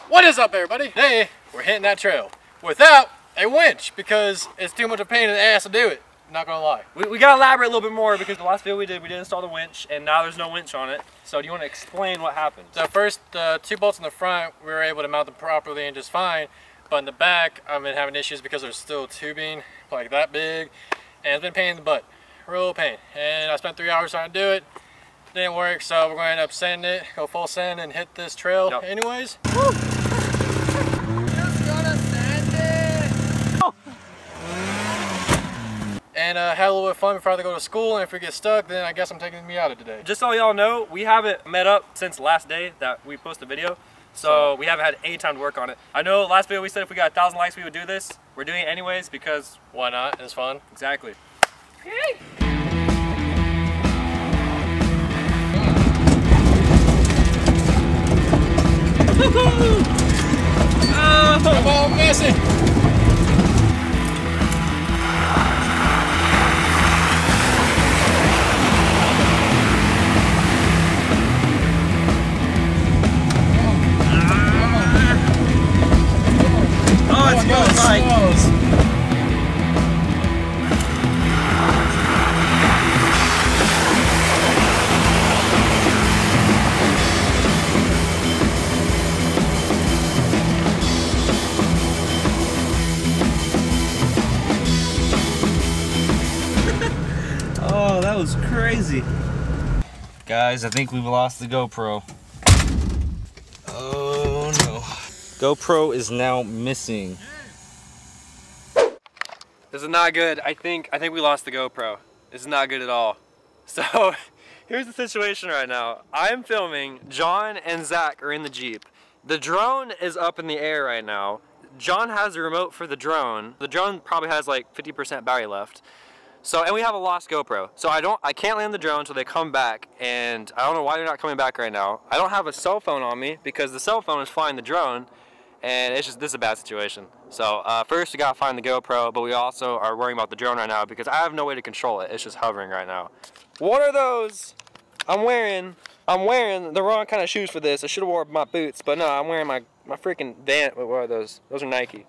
What is up, everybody? Today we're hitting that trail without a winch because it's too much of a pain in the ass to do it. Not gonna lie. We gotta elaborate a little bit more because the last video we did install the winch and now there's no winch on it. So do you want to explain what happened? So first, the 2 bolts in the front, we were able to mount them properly and just fine. But in the back, I've been having issues because there's still tubing like that big. And it's been a pain in the butt. Real pain. And I spent 3 hours trying to do it. Didn't work, so we're going to end up sanding it, go full sand and hit this trail anyways. Woo! Just gonna sand it! Oh. And had a little bit of fun before I have to go to school, and if we get stuck, then I guess I'm taking me out of today. Just so y'all know, we haven't met up since the last day that we posted the video, so we haven't had any time to work on it. I know last video we said if we got 1,000 likes we would do this. We're doing it anyways because... why not? It's fun. Exactly. Hey. Oh, come on, missing. Oh, it smells like. Oh, that was crazy. Guys, I think we've lost the GoPro. Oh no. GoPro is now missing. This is not good. I think we lost the GoPro. This is not good at all. So, here's the situation right now. I'm filming, John and Zach are in the Jeep. The drone is up in the air right now. John has the remote for the drone. The drone probably has like 50% battery left. So, and we have a lost GoPro. So I can't land the drone until they come back, and I don't know why they're not coming back right now. I don't have a cell phone on me because the cell phone is flying the drone, and it's just, this is a bad situation. So first we gotta find the GoPro, but we also are worrying about the drone right now because I have no way to control it. It's just hovering right now. What are those? I'm wearing the wrong kind of shoes for this. I should have worn my boots, but no, I'm wearing my freaking Vans. What are those? Those are Nike.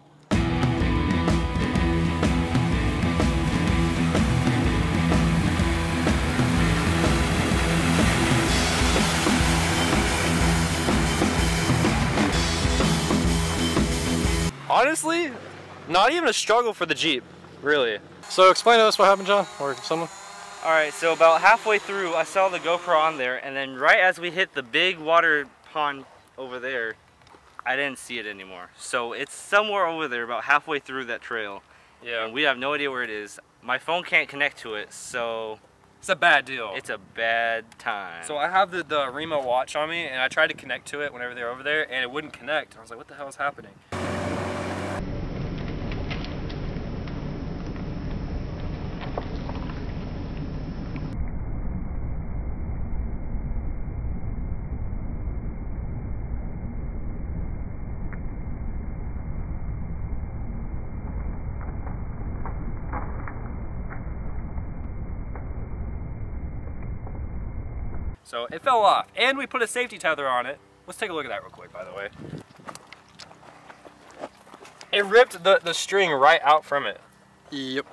Honestly, not even a struggle for the Jeep, really. So explain to us what happened, John, or someone. Alright, so about halfway through, I saw the GoPro on there, and then right as we hit the big water pond over there, I didn't see it anymore. So it's somewhere over there, about halfway through that trail. Yeah. And we have no idea where it is. My phone can't connect to it, so... it's a bad deal. it's a bad time. So I have the Remo watch on me, and I tried to connect to it whenever they're over there, and it wouldn't connect. I was like, what the hell is happening? So it fell off, and we put a safety tether on it. Let's take a look at that real quick, by the way. It ripped the string right out from it. Yep.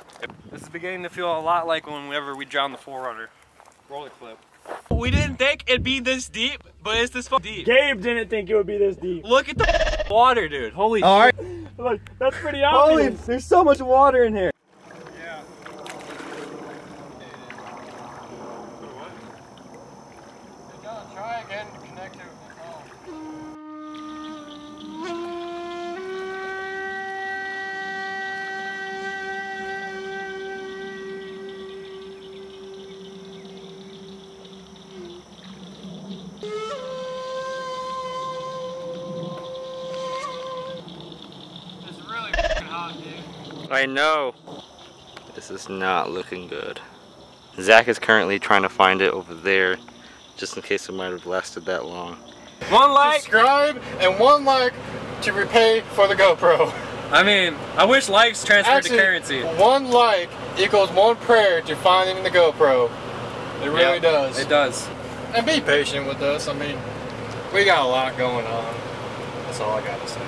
This is beginning to feel a lot like whenever we drowned the 4Runner. Roller clip. We didn't think it'd be this deep, but it's this deep. Gabe didn't think it would be this deep. Look at the water, dude. Holy shit. Look, that's pretty obvious. Holy, there's so much water in here. Yeah. Hey John, try again to connect to the phone. It's really hot, dude. I know. This is not looking good. Zach is currently trying to find it over there, just in case it might have lasted that long. One like, subscribe, and 1 like to repay for the GoPro. I mean, I wish likes transferred to currency. 1 like equals 1 prayer to finding the GoPro. It really does. It does. And be patient with us. I mean, we got a lot going on. That's all I gotta say.